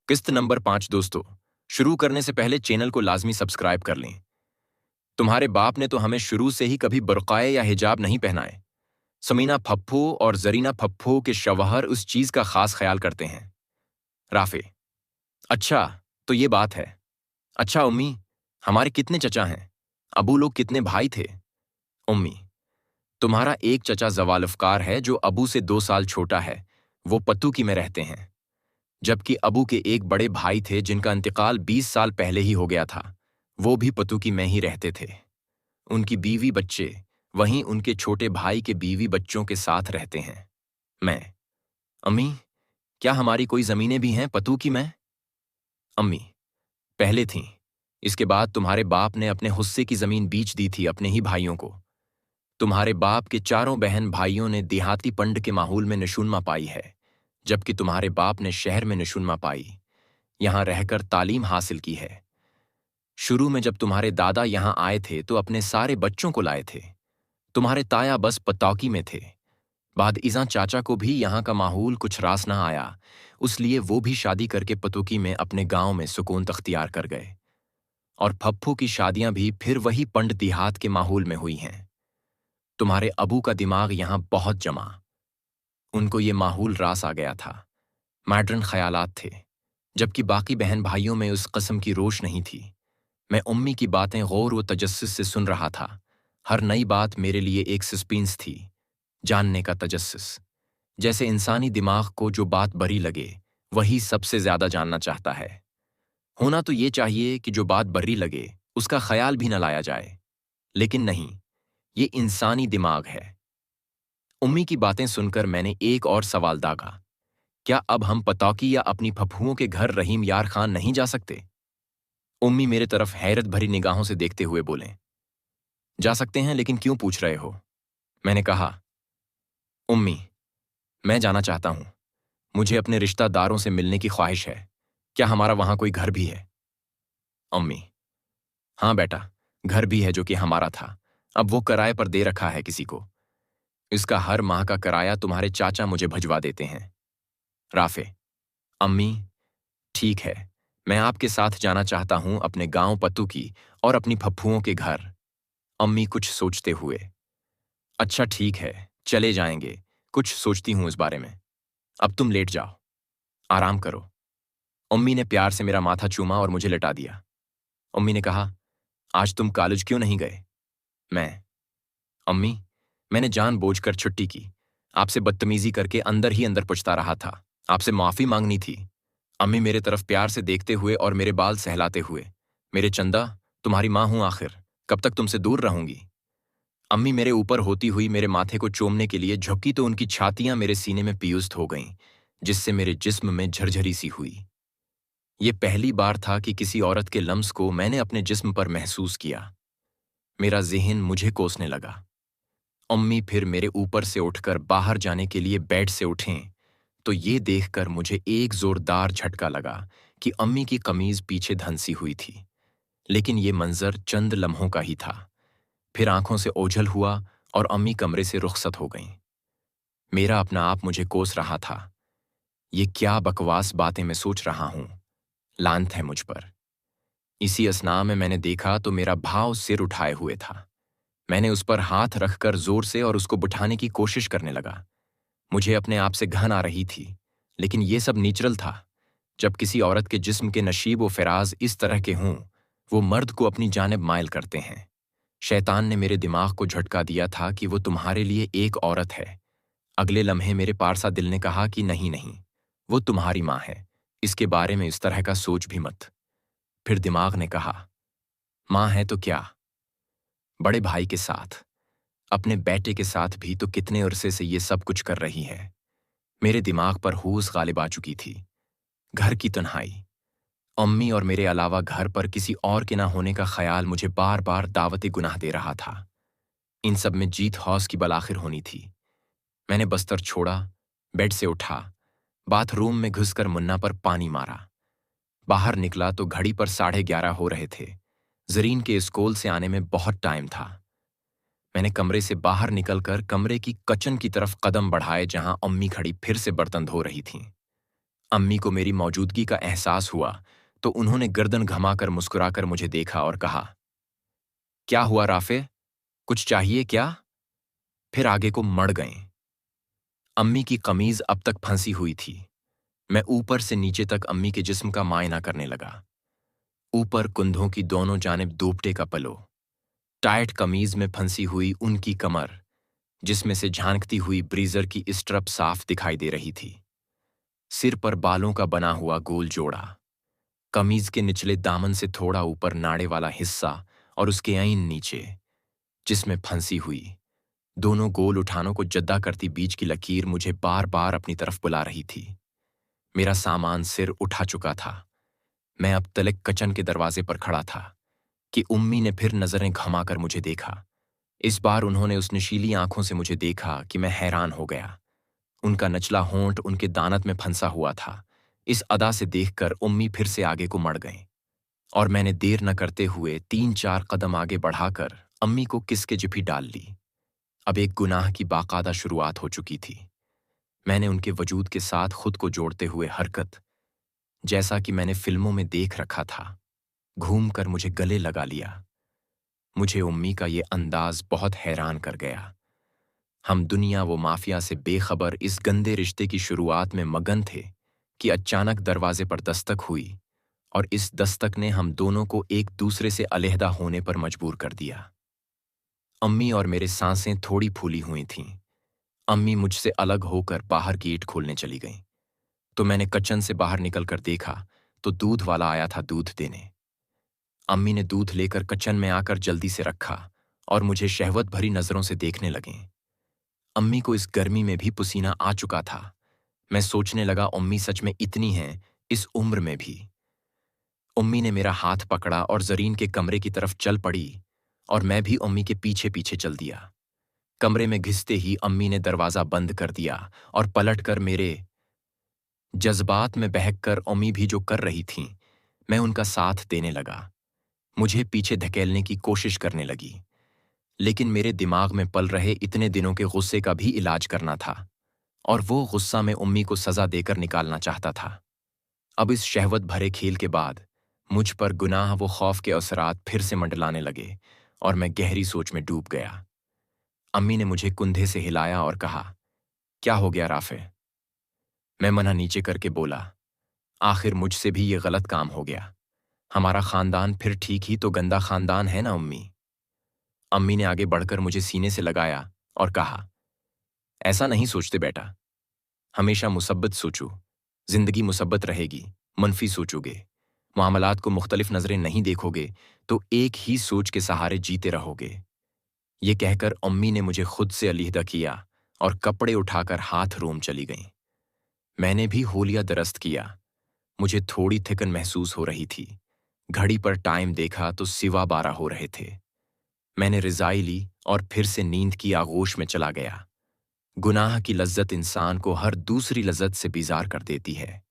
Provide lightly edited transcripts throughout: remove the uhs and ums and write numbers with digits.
किस्त नंबर 5 दोस्तों, शुरू करने से पहले चैनल को लाजमी सब्सक्राइब कर लें। तुम्हारे बाप ने तो हमें शुरू से ही कभी बुर्काए या हिजाब नहीं पहनाए। समीना फप्फो और जरीना फप्फो के शवहर उस चीज का खास ख्याल करते हैं। राफे: अच्छा, तो ये बात है। अच्छा उम्मी, हमारे कितने चचा हैं? अबू लोग कितने भाई थे? उम्मी: तुम्हारा एक चचा जवालफकार है जो अबू से 2 साल छोटा है, वो पत्तूकी में रहते हैं। जबकि अबू के एक बड़े भाई थे जिनका इंतकाल 20 साल पहले ही हो गया था, वो भी पतुकी में ही रहते थे। उनकी बीवी बच्चे वहीं उनके छोटे भाई के बीवी बच्चों के साथ रहते हैं। मैं: अम्मी, क्या हमारी कोई जमीनें भी हैं पतुकी में? अम्मी: पहले थीं, इसके बाद तुम्हारे बाप ने अपने हुस्से की जमीन बेच दी थी अपने ही भाइयों को। तुम्हारे बाप के चारों बहन भाइयों ने देहाती पंड के माहौल में निशुनमा पाई है, जबकि तुम्हारे बाप ने शहर में निशुनमा पाई, यहां रहकर तालीम हासिल की है। शुरू में जब तुम्हारे दादा यहां आए थे तो अपने सारे बच्चों को लाए थे। तुम्हारे ताया बस पतौकी में थे। बाद इज़ा चाचा को भी यहां का माहौल कुछ रास ना आया, उसलिए वो भी शादी करके पतौकी में अपने गांव में सुकून तख्तियार कर गए। और फप्फू की शादियां भी फिर वही पंड देहात के माहौल में हुई हैं। तुम्हारे अबू का दिमाग यहां बहुत जमा, उनको ये माहौल रास आ गया था। मॉडर्न ख्यालात थे, जबकि बाकी बहन भाइयों में उस कस्म की रोश नहीं थी। मैं उम्मी की बातें गौर व तजस्सुस से सुन रहा था। हर नई बात मेरे लिए एक सस्पेंस थी, जानने का तजस्सुस। जैसे इंसानी दिमाग को जो बात बरी लगे वही सबसे ज्यादा जानना चाहता है। होना तो ये चाहिए कि जो बात बरी लगे उसका ख्याल भी न लाया जाए, लेकिन नहीं, ये इंसानी दिमाग है। उम्मी की बातें सुनकर मैंने एक और सवाल दागा, क्या अब हम पतौकी या अपनी फफुओं के घर रहीम यार खान नहीं जा सकते? उम्मी मेरे तरफ हैरत भरी निगाहों से देखते हुए बोले, जा सकते हैं, लेकिन क्यों पूछ रहे हो? मैंने कहा, उम्मी, मैं जाना चाहता हूं। मुझे अपने रिश्तेदारों से मिलने की ख्वाहिश है। क्या हमारा वहां कोई घर भी है? अम्मी: हाँ बेटा, घर भी है जो कि हमारा था, अब वो किराए पर दे रखा है किसी को। इसका हर माह का किराया तुम्हारे चाचा मुझे भिजवा देते हैं। राफे: अम्मी, ठीक है, मैं आपके साथ जाना चाहता हूं अपने गांव पत्तू की और अपनी फप्फुओं के घर। अम्मी कुछ सोचते हुए: अच्छा ठीक है, चले जाएंगे, कुछ सोचती हूं इस बारे में। अब तुम लेट जाओ, आराम करो। अम्मी ने प्यार से मेरा माथा चूमा और मुझे लेटा दिया। अम्मी ने कहा, आज तुम कॉलेज क्यों नहीं गए? मैं: अम्मी, मैंने जानबूझकर छुट्टी की, आपसे बदतमीजी करके अंदर ही अंदर पुछता रहा था, आपसे माफी मांगनी थी। अम्मी मेरे तरफ प्यार से देखते हुए और मेरे बाल सहलाते हुए: मेरे चंदा, तुम्हारी मां हूं आखिर, कब तक तुमसे दूर रहूंगी? अम्मी मेरे ऊपर होती हुई मेरे माथे को चूमने के लिए झुकी तो उनकी छातियां मेरे सीने में पियुस्त हो गईं, जिससे मेरे जिस्म में झरझरी सी हुई। ये पहली बार था कि किसी औरत के लम्स को मैंने अपने जिस्म पर महसूस किया। मेरा ज़हन मुझे कोसने लगा। अम्मी फिर मेरे ऊपर से उठकर बाहर जाने के लिए बेड से उठें तो ये देखकर मुझे एक जोरदार झटका लगा कि अम्मी की कमीज पीछे धंसी हुई थी। लेकिन ये मंजर चंद लम्हों का ही था, फिर आंखों से ओझल हुआ और अम्मी कमरे से रुखसत हो गईं। मेरा अपना आप मुझे कोस रहा था। ये क्या बकवास बातें मैं सोच रहा हूं, लानत है मुझ पर। इसी असना में मैंने देखा तो मेरा भाव सिर उठाए हुए था। मैंने उस पर हाथ रखकर जोर से और उसको बिठाने की कोशिश करने लगा। मुझे अपने आप से घन आ रही थी, लेकिन ये सब नेचुरल था। जब किसी औरत के जिस्म के नशीब व फराज इस तरह के हों, वो मर्द को अपनी जानिब माइल करते हैं। शैतान ने मेरे दिमाग को झटका दिया था कि वो तुम्हारे लिए एक औरत है। अगले लम्हे मेरे पारसा दिल ने कहा कि नहीं नहीं, वो तुम्हारी माँ है, इसके बारे में इस तरह का सोच भी मत। फिर दिमाग ने कहा, माँ है तो क्या, बड़े भाई के साथ, अपने बेटे के साथ भी तो कितने अरसे से ये सब कुछ कर रही है। मेरे दिमाग पर होश गालिब आ चुकी थी। घर की तन्हाई, अम्मी और मेरे अलावा घर पर किसी और के ना होने का ख्याल मुझे बार बार दावत गुनाह दे रहा था। इन सब में जीत हौस की बलाखिर होनी थी। मैंने बस्तर छोड़ा, बेड से उठा, बाथरूम में घुसकर मुन्ना पर पानी मारा। बाहर निकला तो घड़ी पर 11:30 हो रहे थे। जरीन के स्कूल से आने में बहुत टाइम था। मैंने कमरे से बाहर निकलकर कमरे की किचन की तरफ कदम बढ़ाए जहां अम्मी खड़ी फिर से बर्तन धो रही थीं। अम्मी को मेरी मौजूदगी का एहसास हुआ तो उन्होंने गर्दन घुमाकर मुस्कुराकर मुझे देखा और कहा, क्या हुआ राफे, कुछ चाहिए क्या? फिर आगे को मड़ गए। अम्मी की कमीज अब तक फंसी हुई थी। मैं ऊपर से नीचे तक अम्मी के जिस्म का मायना करने लगा। ऊपर कुंधों की दोनों जानिब दोपटे का पलो, टाइट कमीज में फंसी हुई उनकी कमर, जिसमें से झांकती हुई ब्रीजर की स्ट्रप साफ दिखाई दे रही थी। सिर पर बालों का बना हुआ गोल जोड़ा, कमीज के निचले दामन से थोड़ा ऊपर नाड़े वाला हिस्सा और उसके ऐन नीचे, जिसमें फंसी हुई दोनों गोल उठानों को जद्दा करती बीच की लकीर मुझे बार बार अपनी तरफ बुला रही थी। मेरा सामान सिर उठा चुका था। मैं अब तलक किचन के दरवाजे पर खड़ा था कि उम्मी ने फिर नजरें घुमाकर मुझे देखा। इस बार उन्होंने उस नशीली आंखों से मुझे देखा कि मैं हैरान हो गया। उनका नचला होंठ उनके दानत में फंसा हुआ था। इस अदा से देखकर उम्मी फिर से आगे को मड़ गईं और मैंने देर न करते हुए 3-4 कदम आगे बढ़ाकर अम्मी को किसके जिपी डाल ली। अब एक गुनाह की बाकायदा शुरुआत हो चुकी थी। मैंने उनके वजूद के साथ खुद को जोड़ते हुए हरकत, जैसा कि मैंने फिल्मों में देख रखा था, घूम कर मुझे गले लगा लिया। मुझे उम्मी का ये अंदाज बहुत हैरान कर गया। हम दुनिया वो माफिया से बेखबर इस गंदे रिश्ते की शुरुआत में मगन थे कि अचानक दरवाजे पर दस्तक हुई और इस दस्तक ने हम दोनों को एक दूसरे से अलहदा होने पर मजबूर कर दिया। अम्मी और मेरे सांसें थोड़ी फूली हुई थीं। अम्मी मुझसे अलग होकर बाहर गेट खोलने चली गईं, तो मैंने किचन से बाहर निकलकर देखा तो दूध वाला आया था दूध देने। अम्मी ने दूध लेकर किचन में आकर जल्दी से रखा और मुझे शहवत भरी नजरों से देखने लगीं। अम्मी को इस गर्मी में भी पसीना आ चुका था। मैं सोचने लगा, अम्मी सच में इतनी हैं, इस उम्र में भी। अम्मी ने मेरा हाथ पकड़ा और जरीन के कमरे की तरफ चल पड़ी और मैं भी अम्मी के पीछे पीछे चल दिया। कमरे में घिसते ही अम्मी ने दरवाजा बंद कर दिया और पलटकर मेरे जज्बात में बहककर अम्मी भी जो कर रही थीं, मैं उनका साथ देने लगा। मुझे पीछे धकेलने की कोशिश करने लगी, लेकिन मेरे दिमाग में पल रहे इतने दिनों के गुस्से का भी इलाज करना था और वो गुस्सा मैं अम्मी को सजा देकर निकालना चाहता था। अब इस शहवत भरे खेल के बाद मुझ पर गुनाह वो खौफ के असरात फिर से मंडलाने लगे और मैं गहरी सोच में डूब गया। अम्मी ने मुझे कुंधे से हिलाया और कहा, क्या हो गया राफे? मैं मना नीचे करके बोला, आखिर मुझसे भी ये गलत काम हो गया। हमारा खानदान फिर ठीक ही तो गंदा खानदान है ना अम्मी? अम्मी ने आगे बढ़कर मुझे सीने से लगाया और कहा, ऐसा नहीं सोचते बेटा, हमेशा मुसब्बत सोचो। जिंदगी मुसब्बत रहेगी, मनफी सोचोगे, मामलात को मुख्तलिफ नजरें नहीं देखोगे तो एक ही सोच के सहारे जीते रहोगे। ये कहकर अम्मी ने मुझे खुद से अलहदा किया और कपड़े उठाकर हाथ रोम चली गईं। मैंने भी होलिया दरस्त किया। मुझे थोड़ी थिकन महसूस हो रही थी। घड़ी पर टाइम देखा तो 12:15 हो रहे थे। मैंने रिजाई ली और फिर से नींद की आगोश में चला गया। गुनाह की लज्जत इंसान को हर दूसरी लज्जत से बीजार कर देती है।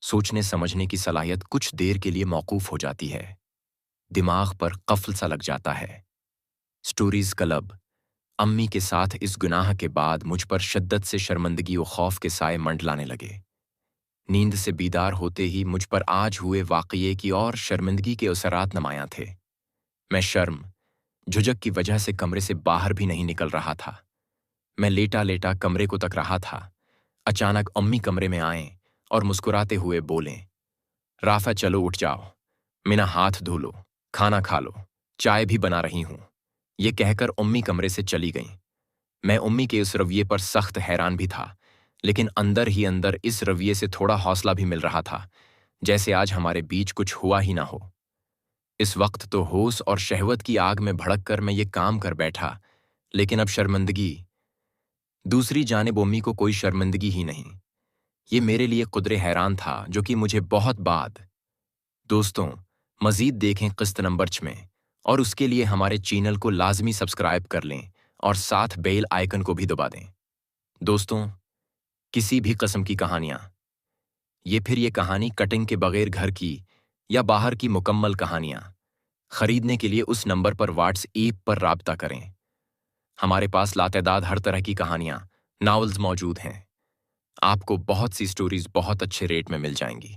सोचने समझने की सलाहियत कुछ देर के लिए मौकूफ हो जाती है। दिमाग पर कफ्ल सा लग जाता है। Stories club. अम्मी के साथ इस गुनाह के बाद मुझ पर शिद्दत से शर्मिंदगी और खौफ के साए मंडलाने लगे। नींद से बीदार होते ही मुझ पर आज हुए वाक़ये की और शर्मिंदगी के असरात नुमायां थे। मैं शर्म, झुझक की वजह से कमरे से बाहर भी नहीं निकल रहा था। मैं लेटा लेटा कमरे को तक रहा था। अचानक अम्मी कमरे में आए और मुस्कुराते हुए बोलें, राफा चलो उठ जाओ, मिना हाथ धो लो, खाना खा लो, चाय भी बना रही हूं। ये कहकर अम्मी कमरे से चली गईं। मैं अम्मी के इस रवैये पर सख्त हैरान भी था, लेकिन अंदर ही अंदर इस रवैये से थोड़ा हौसला भी मिल रहा था, जैसे आज हमारे बीच कुछ हुआ ही ना हो। इस वक्त तो होश और शहवत की आग में भड़क कर मैं ये काम कर बैठा, लेकिन अब शर्मिंदगी। दूसरी जानिब अम्मी को कोई शर्मिंदगी ही नहीं। ये मेरे लिए कुदरे हैरान था, जो कि मुझे बहुत बाद। दोस्तों, मज़ीद देखें किस्त नंबर 6 में, और उसके लिए हमारे चैनल को लाजमी सब्सक्राइब कर लें और साथ बेल आइकन को भी दबा दें। दोस्तों, किसी भी किस्म की कहानियाँ, ये फिर ये कहानी कटिंग के बगैर घर की या बाहर की मुकम्मल कहानियाँ खरीदने के लिए उस नंबर पर व्हाट्सएप पर राब्ता करें। हमारे पास लातेदाद हर तरह की कहानियाँ, नॉवेल्स मौजूद हैं। آپ کو بہت سی سٹوریز بہت اچھے ریٹ میں مل جائیں گی۔